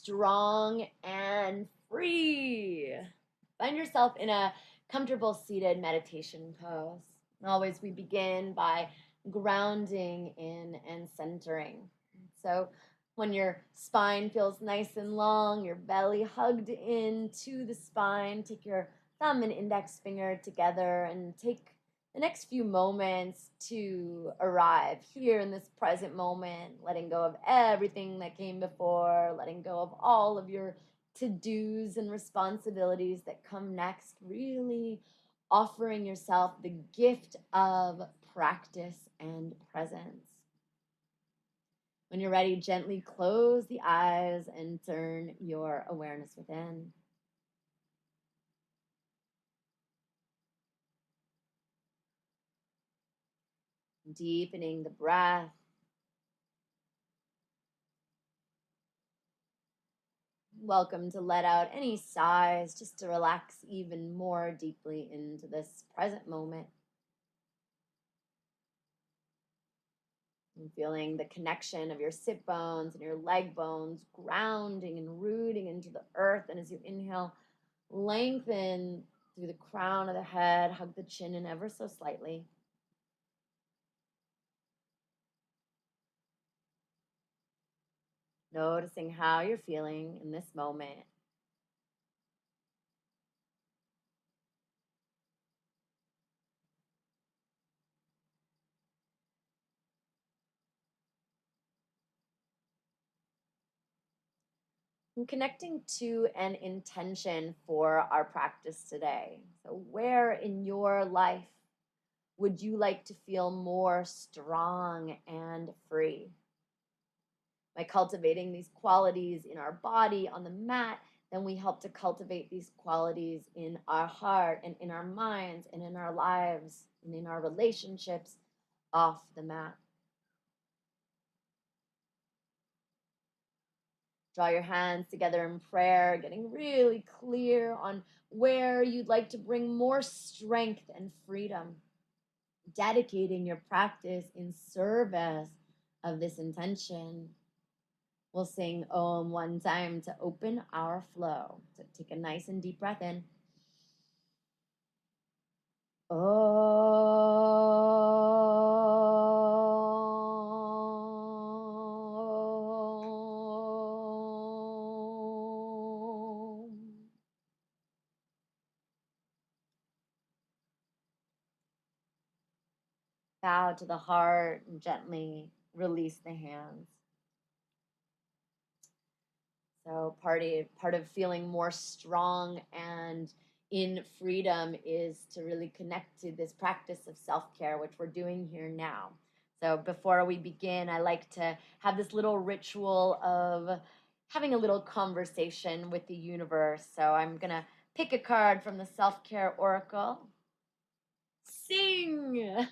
strong and free. Find yourself in a comfortable seated meditation pose. Always, we begin by grounding in and centering. So, when your spine feels nice and long, your belly hugged into the spine, take your thumb and index finger together and take the next few moments to arrive here in this present moment, letting go of everything that came before, letting go of all of your to-dos and responsibilities that come next, really offering yourself the gift of practice and presence. When you're ready, gently close the eyes and turn your awareness within. Deepening the breath. Welcome to let out any sighs, just to relax even more deeply into this present moment. And feeling the connection of your sit bones and your leg bones grounding and rooting into the earth. And as you inhale, lengthen through the crown of the head, hug the chin in ever so slightly. Noticing how you're feeling in this moment. And connecting to an intention for our practice today. So, where in your life would you like to feel more strong and free? By cultivating these qualities in our body on the mat, then we help to cultivate these qualities in our heart and in our minds and in our lives and in our relationships off the mat. Draw your hands together in prayer, getting really clear on where you'd like to bring more strength and freedom. Dedicating your practice in service of this intention. We'll sing Om one time to open our flow. So take a nice and deep breath in. Om. Bow to the heart and gently release the hands. So part of feeling more strong and in freedom is to really connect to this practice of self-care, which we're doing here now. So before we begin, I like to have this little ritual of having a little conversation with the universe. So I'm going to pick a card from the self-care oracle. Sing!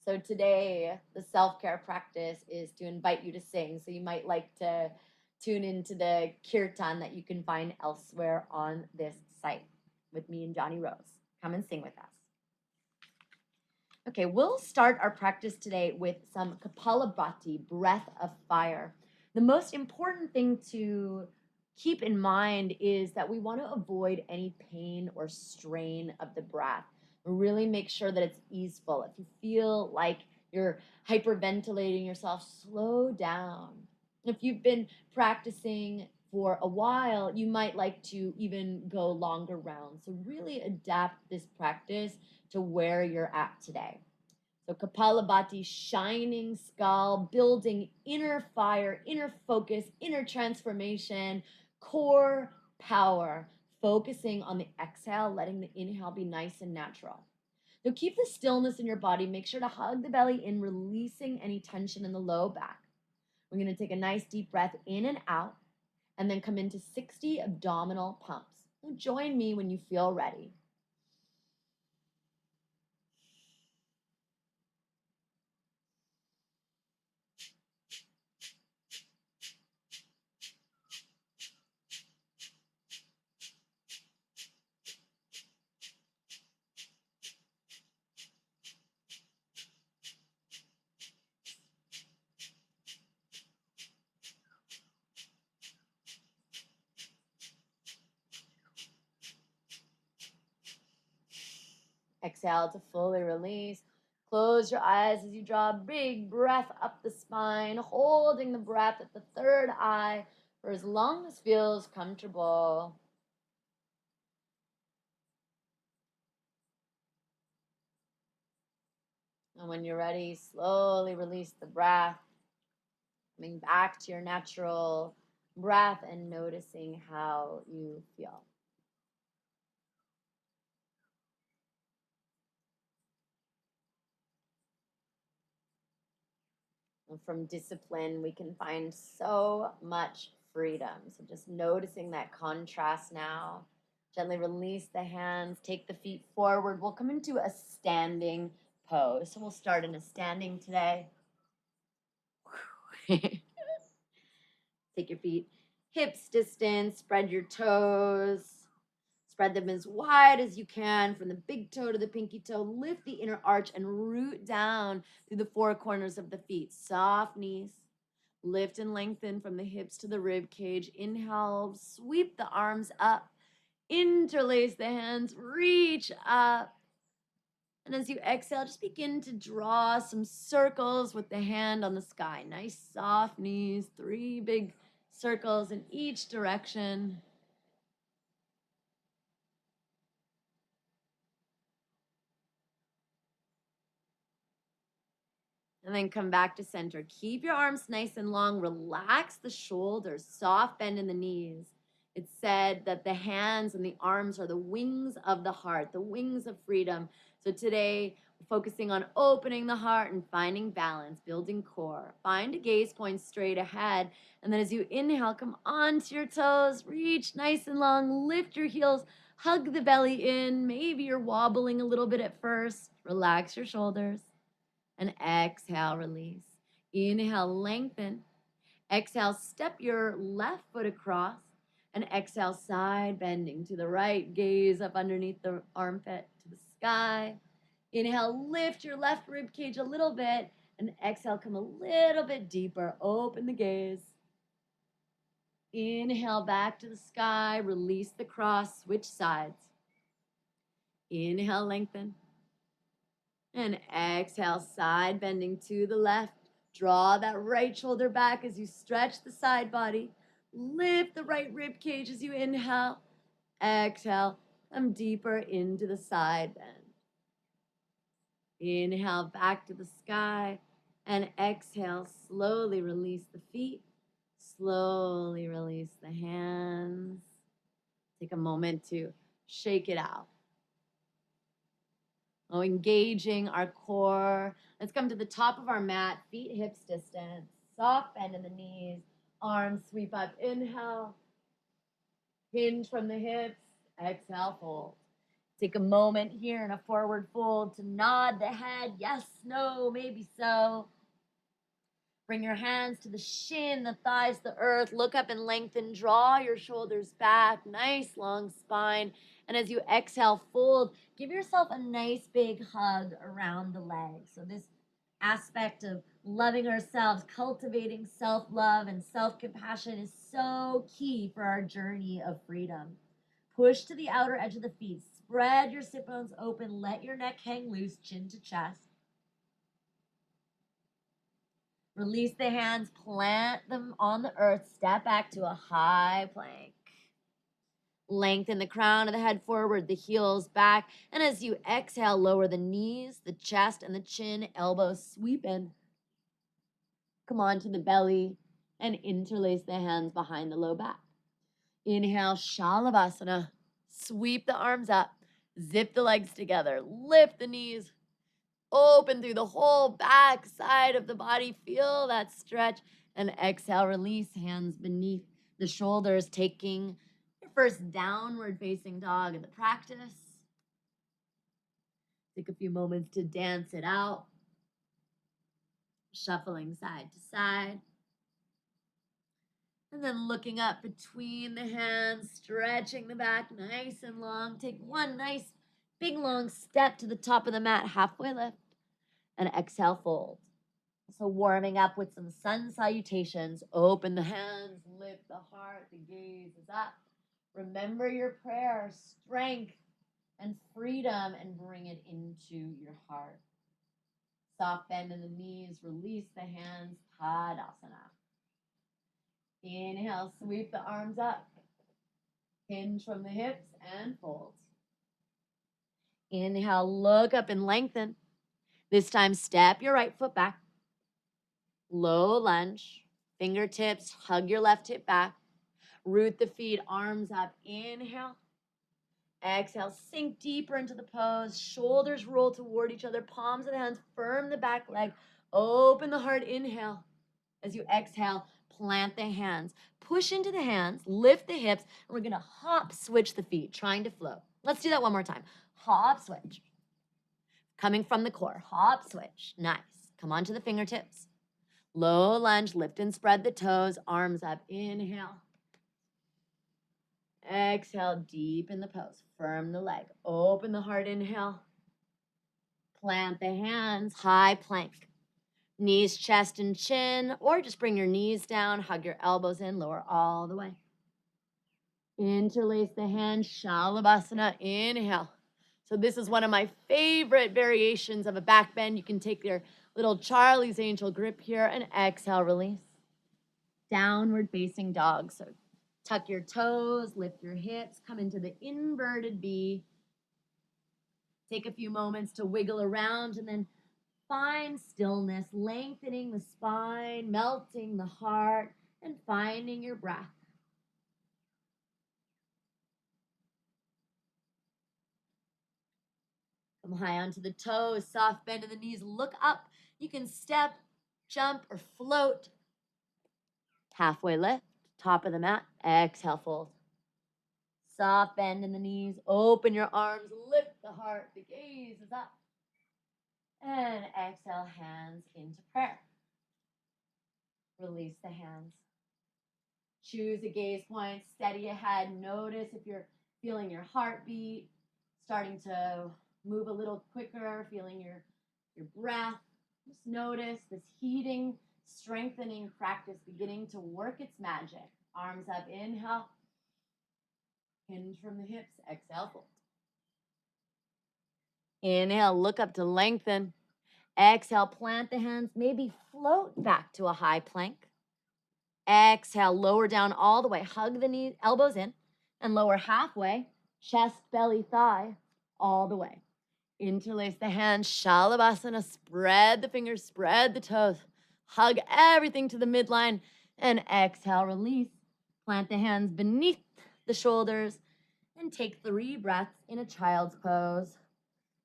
So today, the self-care practice is to invite you to sing. So you might like to tune into the kirtan that you can find elsewhere on this site with me and Johnny Rose. Come and sing with us. Okay, we'll start our practice today with some Kapalabhati, breath of fire. The most important thing to keep in mind is that we want to avoid any pain or strain of the breath. Really make sure that it's easeful. If you feel like you're hyperventilating yourself, slow down. If you've been practicing for a while, you might like to even go longer rounds. So really adapt this practice to where you're at today. So Kapalabhati, shining skull, building inner fire, inner focus, inner transformation, core power, focusing on the exhale, letting the inhale be nice and natural. So keep the stillness in your body. Make sure to hug the belly in, releasing any tension in the low back. We're going to take a nice deep breath in and out, and then come into 60 abdominal pumps. So join me when you feel ready. Exhale to fully release. Close your eyes as you draw a big breath up the spine, holding the breath at the third eye for as long as feels comfortable. And when you're ready, slowly release the breath, coming back to your natural breath and noticing how you feel. And from discipline, we can find so much freedom. So just noticing that contrast now. Gently release the hands, take the feet forward. We'll come into a standing pose. So we'll start in a standing today. Take your feet hips distance, spread your toes. Spread them as wide as you can from the big toe to the pinky toe. Lift the inner arch and root down through the four corners of the feet. Soft knees. Lift and lengthen from the hips to the rib cage. Inhale, sweep the arms up. Interlace the hands, reach up. And as you exhale, just begin to draw some circles with the hand on the sky. Nice soft knees, 3 big circles in each direction. And then come back to center. Keep your arms nice and long. Relax the shoulders. Soft bend in the knees. It's said that the hands and the arms are the wings of the heart, the wings of freedom. So today, we're focusing on opening the heart and finding balance, building core. Find a gaze point straight ahead. And then as you inhale, come onto your toes. Reach nice and long. Lift your heels. Hug the belly in. Maybe you're wobbling a little bit at first. Relax your shoulders. And exhale, release. Inhale, lengthen. Exhale, step your left foot across. And exhale, side bending to the right. Gaze up underneath the armpit to the sky. Inhale, lift your left rib cage a little bit. And exhale, come a little bit deeper. Open the gaze. Inhale, back to the sky. Release the cross. Switch sides. Inhale, lengthen. And exhale, side bending to the left. Draw that right shoulder back as you stretch the side body. Lift the right rib cage as you inhale. Exhale, come deeper into the side bend. Inhale, back to the sky. And exhale, slowly release the feet. Slowly release the hands. Take a moment to shake it out. Oh, engaging our core. Let's come to the top of our mat, feet hips distance, soft bend in the knees, arms sweep up. Inhale, hinge from the hips, exhale, fold. Take a moment here in a forward fold to nod the head. Yes, no, maybe so. Bring your hands to the shin, the thighs, the earth. Look up and lengthen. Draw your shoulders back. Nice long spine. And as you exhale, fold. Give yourself a nice big hug around the legs. So this aspect of loving ourselves, cultivating self-love and self-compassion is so key for our journey of freedom. Push to the outer edge of the feet. Spread your sit bones open. Let your neck hang loose, chin to chest. Release the hands, plant them on the earth, step back to a high plank. Lengthen the crown of the head forward, the heels back, and as you exhale, lower the knees, the chest, and the chin, elbows sweep in. Come on to the belly and interlace the hands behind the low back. Inhale, Shalabhasana. Sweep the arms up, zip the legs together, lift the knees, open through the whole back side of the body. Feel that stretch. And exhale, release hands beneath the shoulders, taking your first downward facing dog in the practice. Take a few moments to dance it out, shuffling side to side. And then looking up between the hands, stretching the back nice and long. Take one nice big long step to the top of the mat, halfway lift. And exhale, fold. So warming up with some sun salutations. Open the hands, lift the heart, the gaze is up. Remember your prayer, strength and freedom and bring it into your heart. Soft bend in the knees, release the hands, Tadasana. Inhale, sweep the arms up, hinge from the hips and fold. Inhale, look up and lengthen. This time, step your right foot back. Low lunge, fingertips, hug your left hip back. Root the feet, arms up. Inhale. Exhale, sink deeper into the pose. Shoulders roll toward each other. Palms of the hands, firm the back leg. Open the heart, inhale. As you exhale, plant the hands. Push into the hands, lift the hips, and we're gonna hop switch the feet, trying to float. Let's do that one more time. Hop switch. Coming from the core, hop switch. Nice. Come onto the fingertips. Low lunge, lift and spread the toes, arms up, inhale. Exhale, deep in the pose. Firm the leg. Open the heart, inhale. Plant the hands, high plank. Knees, chest, and chin, or just bring your knees down, hug your elbows in, lower all the way. Interlace the hands, Shalabhasana, inhale. So this is one of my favorite variations of a back bend. You can take your little Charlie's Angel grip here and exhale, release. Downward facing dog. So tuck your toes, lift your hips, come into the inverted V. Take a few moments to wiggle around and then find stillness, lengthening the spine, melting the heart, and finding your breath. Come high onto the toes, soft bend in the knees, look up. You can step, jump, or float. Halfway lift, top of the mat, exhale, fold. Soft bend in the knees, open your arms, lift the heart, the gaze is up. And exhale, hands into prayer. Release the hands. Choose a gaze point, steady ahead. Notice if you're feeling your heartbeat, starting to move a little quicker, feeling your breath. Just notice this heating, strengthening practice beginning to work its magic. Arms up, inhale. Hinge from the hips, exhale, fold. Inhale, look up to lengthen. Exhale, plant the hands, maybe float back to a high plank. Exhale, lower down all the way. Hug the knees, elbows in, and lower halfway, chest, belly, thigh, all the way. Interlace the hands, Shalabhasana, spread the fingers, spread the toes. Hug everything to the midline, and exhale, release. Plant the hands beneath the shoulders, and take 3 breaths in a child's pose.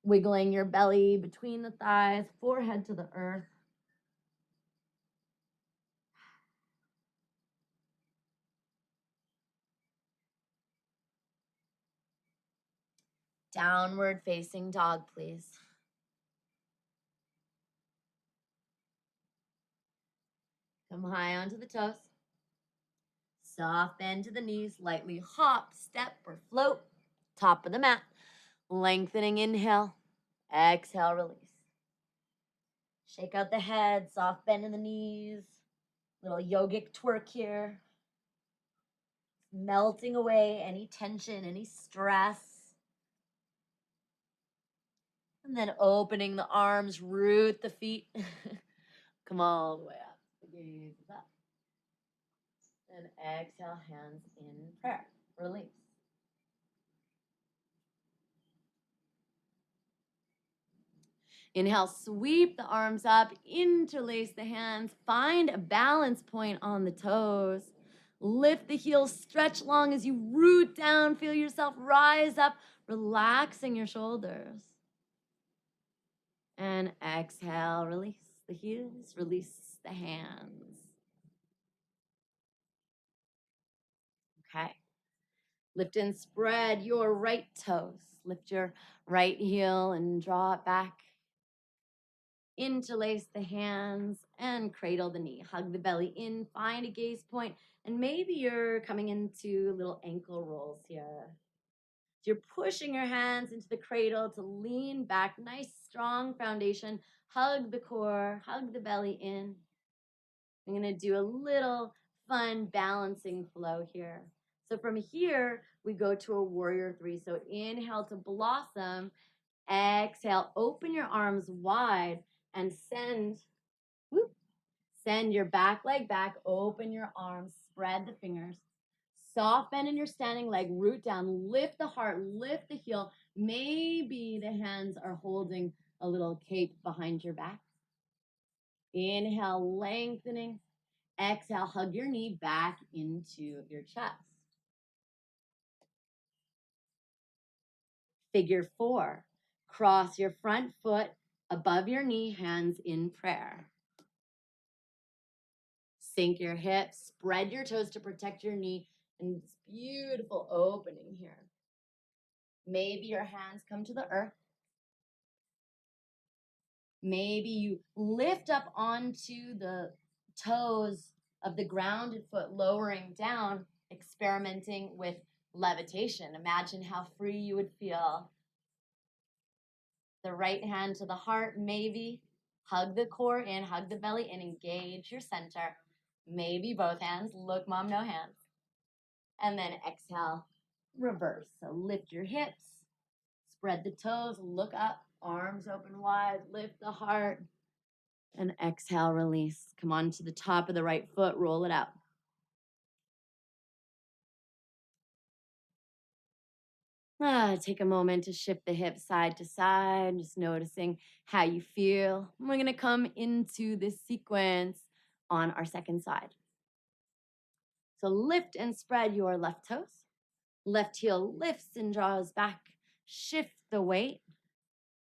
Wiggling your belly between the thighs, forehead to the earth. Downward facing dog, please. Come high onto the toes. Soft bend to the knees, lightly hop, step, or float. Top of the mat. Lengthening inhale. Exhale, release. Shake out the head, soft bend in the knees. Little yogic twerk here. Melting away any tension, any stress. And then opening the arms, root the feet. Come all the way up. The gaze is up. And exhale, hands in prayer. Release. Inhale, sweep the arms up, interlace the hands, find a balance point on the toes. Lift the heels, stretch long as you root down, feel yourself rise up, relaxing your shoulders. And exhale, release the heels, release the hands. Okay. Lift and spread your right toes. Lift your right heel and draw it back. Interlace the hands and cradle the knee. Hug the belly in, find a gaze point, and maybe you're coming into little ankle rolls here. So you're pushing your hands into the cradle to lean back. Nice, strong foundation. Hug the core, hug the belly in. I'm going to do a little fun balancing flow here. So from here, we go to a warrior three. So inhale to blossom, exhale, open your arms wide and send, whoop, send your back leg back, open your arms, spread the fingers. Soft bend in your standing leg, root down, lift the heart, lift the heel. Maybe the hands are holding a little cape behind your back. Inhale, lengthening. Exhale, hug your knee back into your chest. Figure four, cross your front foot above your knee, hands in prayer. Sink your hips, spread your toes to protect your knee, and this beautiful opening here. Maybe your hands come to the earth. Maybe you lift up onto the toes of the grounded foot, lowering down, experimenting with levitation. Imagine how free you would feel. The right hand to the heart, maybe. Hug the core in, hug the belly in, engage your center. Maybe both hands. Look, mom, no hands. And then exhale, reverse. So lift your hips, spread the toes, look up, arms open wide, lift the heart, and exhale, release. Come on to the top of the right foot, roll it out. Take a moment to shift the hips side to side, just noticing how you feel. We're going to come into this sequence on our second side. So lift and spread your left toes. Left heel lifts and draws back. Shift the weight.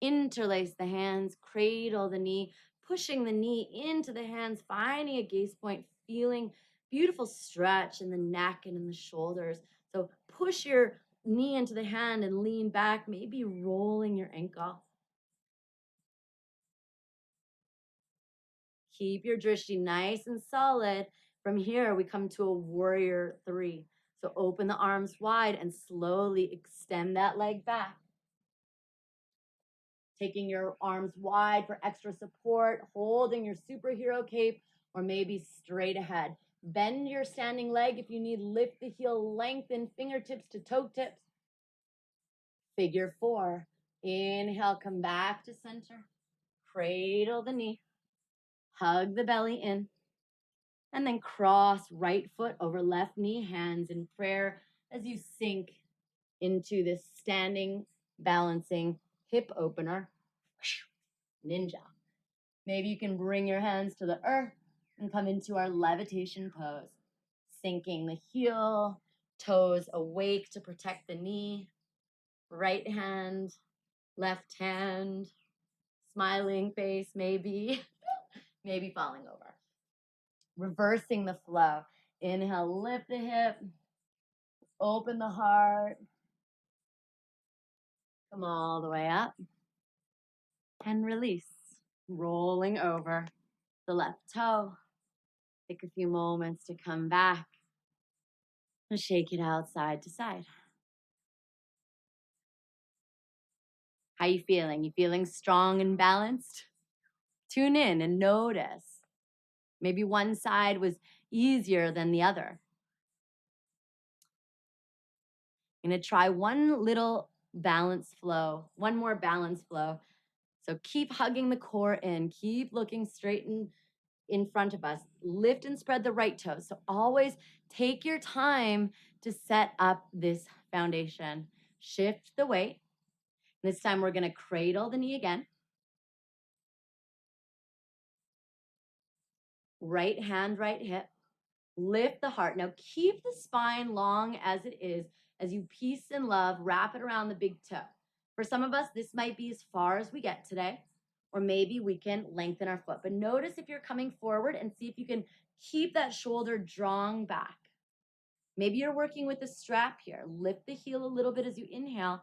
Interlace the hands, cradle the knee, pushing the knee into the hands, finding a gaze point, feeling beautiful stretch in the neck and in the shoulders. So push your knee into the hand and lean back, maybe rolling your ankle. Keep your drishti nice and solid. From here, we come to a warrior three. So open the arms wide and slowly extend that leg back. Taking your arms wide for extra support, holding your superhero cape, or maybe straight ahead. Bend your standing leg if you need, lift the heel, lengthen fingertips to toe tips. Figure four. Inhale, come back to center. Cradle the knee. Hug the belly in. And then cross right foot over left knee, hands in prayer as you sink into this standing, balancing hip opener. Ninja. Maybe you can bring your hands to the earth and come into our levitation pose. Sinking the heel, toes awake to protect the knee. Right hand, left hand, smiling face maybe, maybe falling over. Reversing the flow. Inhale, lift the hip, open the heart. Come all the way up. And release. Rolling over the left toe. Take a few moments to come back and shake it out side to side. How you feeling? You feeling strong and balanced? Tune in and notice. Maybe one side was easier than the other. I'm going to try one little balance flow, one more balance flow. So keep hugging the core in, keep looking straight in front of us. Lift and spread the right toes. So always take your time to set up this foundation. Shift the weight. This time we're going to cradle the knee again. Right hand, right hip. Lift the heart. Now keep the spine long as it is as you peace and love, wrap it around the big toe. For some of us, this might be as far as we get today, or maybe we can lengthen our foot. But notice if you're coming forward and see if you can keep that shoulder drawn back. Maybe you're working with a strap here. Lift the heel a little bit as you inhale.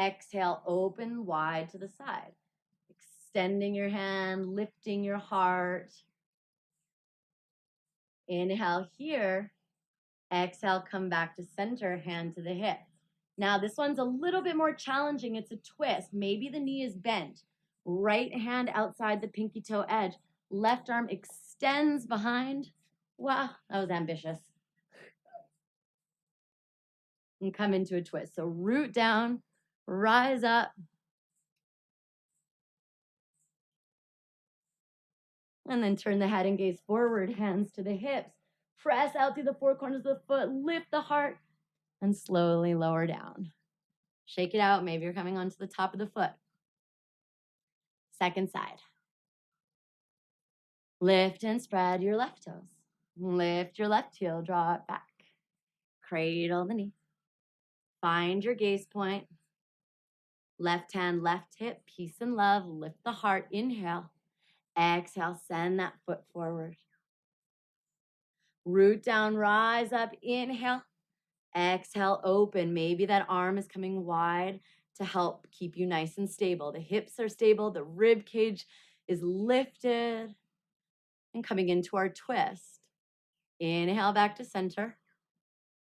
Exhale, open wide to the side. Extending your hand, lifting your heart. Inhale here. Exhale, come back to center, hand to the hip. Now, this one's a little bit more challenging. It's a twist. Maybe the knee is bent. Right hand outside the pinky toe edge. Left arm extends behind. Wow, that was ambitious. and come into a twist. So root down, rise up, and then turn the head and gaze forward, hands to the hips. Press out through the four corners of the foot, lift the heart, and slowly lower down. Shake it out. Maybe you're coming onto the top of the foot. Second side. Lift and spread your left toes. Lift your left heel, draw it back. Cradle the knee. Find your gaze point. Left hand, left hip, peace and love. Lift the heart. Inhale. Exhale, send that foot forward. Root down, rise up. Inhale. Exhale, open. Maybe that arm is coming wide to help keep you nice and stable. The hips are stable. The rib cage is lifted. And coming into our twist. Inhale back to center.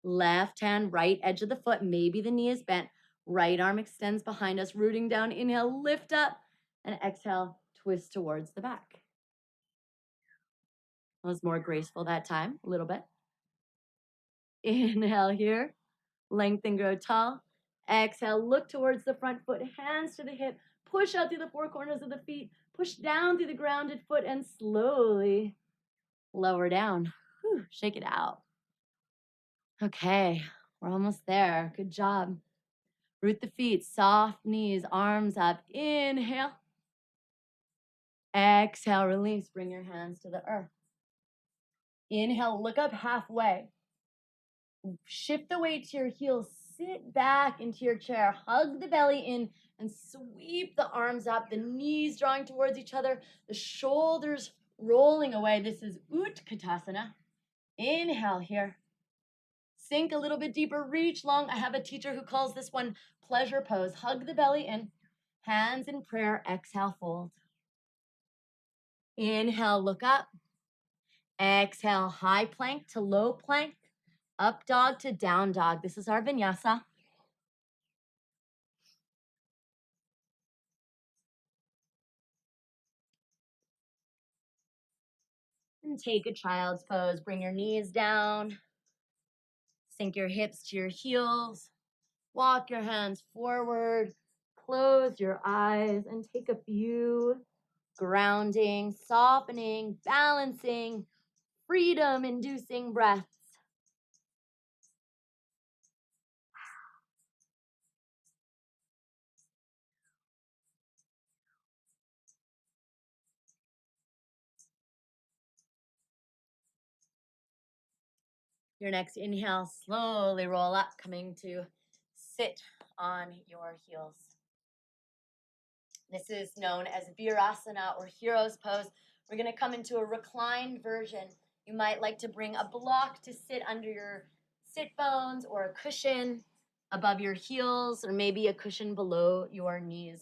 Left hand, right edge of the foot. Maybe the knee is bent. Right arm extends behind us. Rooting down. Inhale, lift up. And exhale, twist towards the back. It was more graceful that time, a little bit. Inhale here. Lengthen, grow tall. Exhale, look towards the front foot. Hands to the hip. Push out through the four corners of the feet. Push down through the grounded foot and slowly lower down. Whew, shake it out. Okay, we're almost there. Good job. Root the feet, soft knees, arms up. Inhale. Exhale, release. Bring your hands to the earth. Inhale, look up halfway. Shift the weight to your heels. Sit back into your chair. Hug the belly in and sweep the arms up. The knees drawing towards each other. The shoulders rolling away. This is Utkatasana. Inhale here. Sink a little bit deeper. Reach long. I have a teacher who calls this one pleasure pose. Hug the belly in. Hands in prayer. Exhale, fold. Inhale, look up. Exhale, high plank to low plank. Up dog to down dog. This is our vinyasa. And take a child's pose. Bring your knees down. Sink your hips to your heels. Walk your hands forward. Close your eyes and take a few grounding, softening, balancing, freedom-inducing breaths. Your next inhale, slowly roll up, coming to sit on your heels. This is known as Virasana or Hero's Pose. We're going to come into a reclined version. You might like to bring a block to sit under your sit bones or a cushion above your heels or maybe a cushion below your knees.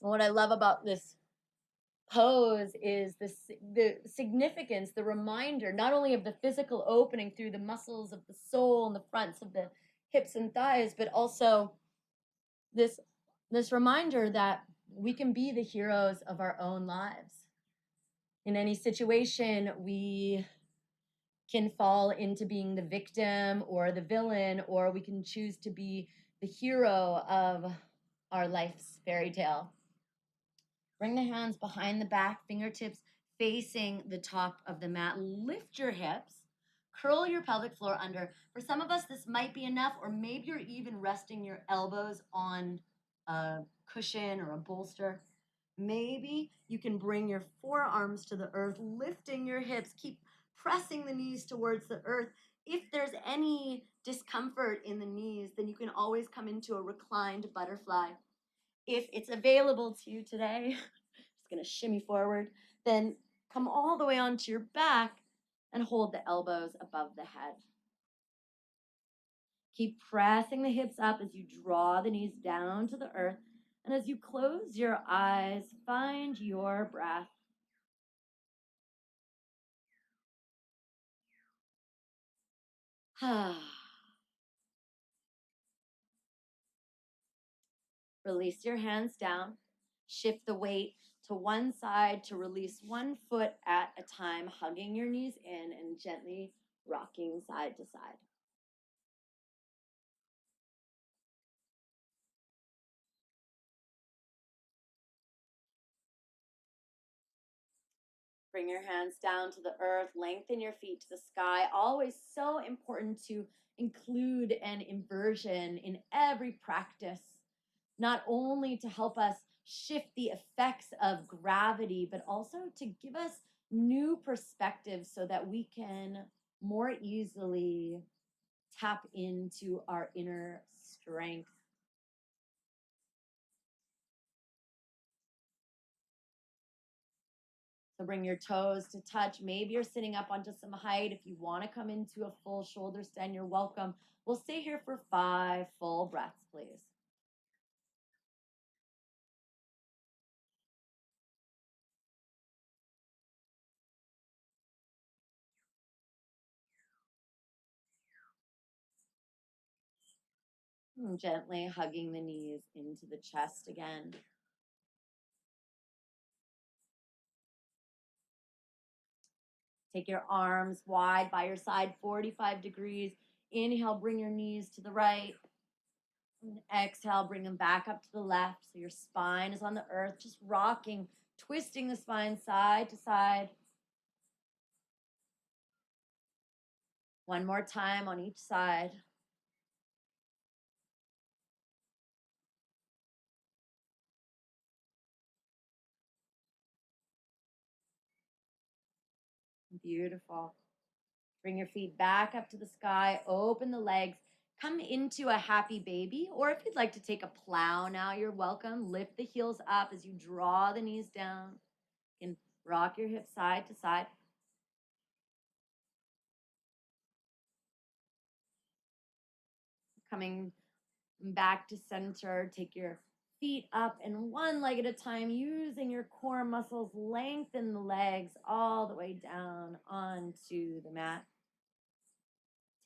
And what I love about this pose is the significance, the reminder, not only of the physical opening through the muscles of the soul and the fronts of the hips and thighs, but also this reminder that we can be the heroes of our own lives. In any situation, we can fall into being the victim or the villain, or we can choose to be the hero of our life's fairy tale. Bring the hands behind the back, fingertips facing the top of the mat. Lift your hips, curl your pelvic floor under. For some of us, this might be enough, or maybe you're even resting your elbows on a cushion or a bolster. Maybe you can bring your forearms to the earth, lifting your hips. Keep pressing the knees towards the earth. If there's any discomfort in the knees, then you can always come into a reclined butterfly. If it's available to you today, just gonna shimmy forward, then come all the way onto your back and hold the elbows above the head. Keep pressing the hips up as you draw the knees down to the earth. And as you close your eyes, find your breath. Release your hands down. Shift the weight to one side to release one foot at a time, hugging your knees in and gently rocking side to side. Bring your hands down to the earth, lengthen your feet to the sky. Always so important to include an inversion in every practice, not only to help us shift the effects of gravity, but also to give us new perspectives so that we can more easily tap into our inner strength. So bring your toes to touch. Maybe you're sitting up onto some height. If you want to come into a full shoulder stand, you're welcome. We'll stay here for 5 full breaths, please. And gently hugging the knees into the chest again. Take your arms wide by your side, 45 degrees. Inhale, bring your knees to the right. And exhale, bring them back up to the left. So your spine is on the earth, just rocking, twisting the spine side to side. One more time on each side. Beautiful. Bring your feet back up to the sky, open the legs, come into a happy baby. Or if you'd like to take a plow now, you're welcome. Lift the heels up as you draw the knees down. You can rock your hips side to side. Coming back to center, take your feet up and one leg at a time, using your core muscles, lengthen the legs all the way down onto the mat.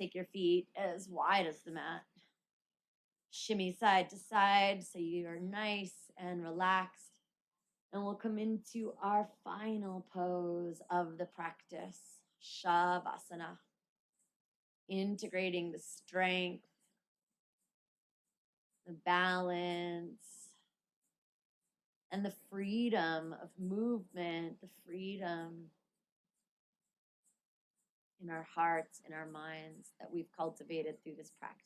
Take your feet as wide as the mat. Shimmy side to side so you're nice and relaxed. And we'll come into our final pose of the practice, Shavasana, integrating the strength, the balance, and the freedom of movement, the freedom in our hearts, in our minds that we've cultivated through this practice.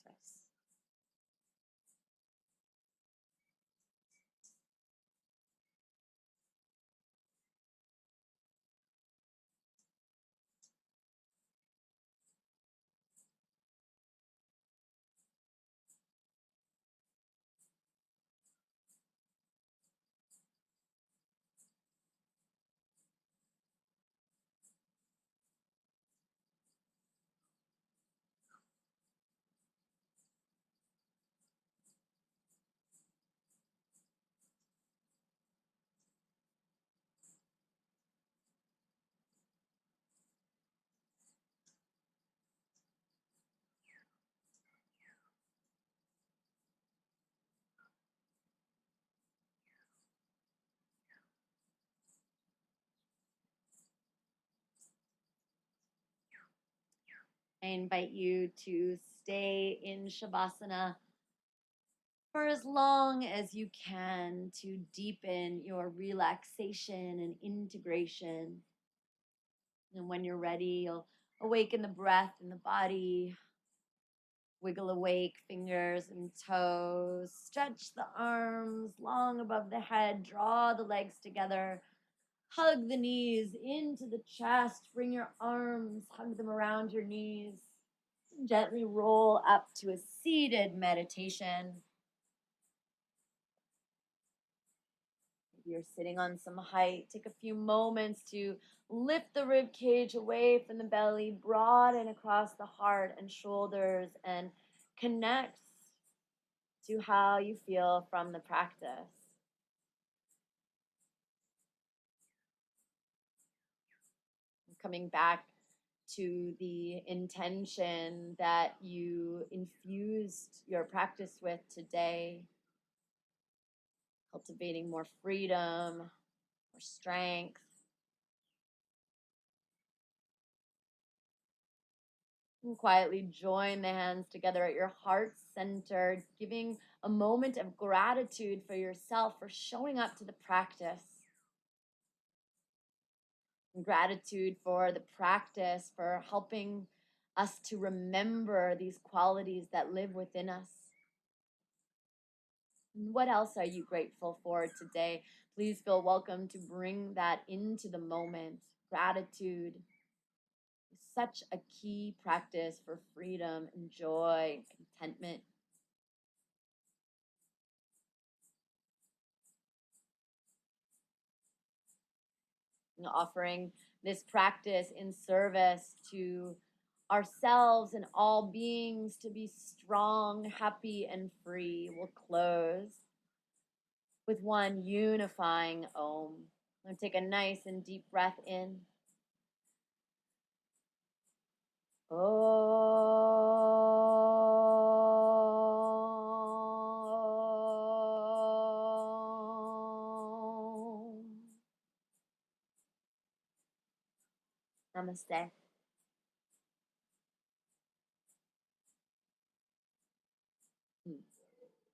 I invite you to stay in Shavasana for as long as you can to deepen your relaxation and integration. And when you're ready, you'll awaken the breath in the body, wiggle awake fingers and toes, stretch the arms long above the head, draw the legs together, hug the knees into the chest, bring your arms, hug them around your knees, and gently roll up to a seated meditation. If you're sitting on some height, take a few moments to lift the rib cage away from the belly, broaden across the heart and shoulders, and connect to how you feel from the practice. Coming back to the intention that you infused your practice with today, cultivating more freedom, more strength. And quietly join the hands together at your heart center, giving a moment of gratitude for yourself for showing up to the practice. Gratitude for the practice, for helping us to remember these qualities that live within us. What else are you grateful for today? Please feel welcome to bring that into the moment. Gratitude is such a key practice for freedom and joy and contentment. And offering this practice in service to ourselves and all beings to be strong, happy, and free. We'll close with one unifying Om. I'm going to take a nice and deep breath in. Om. Namaste.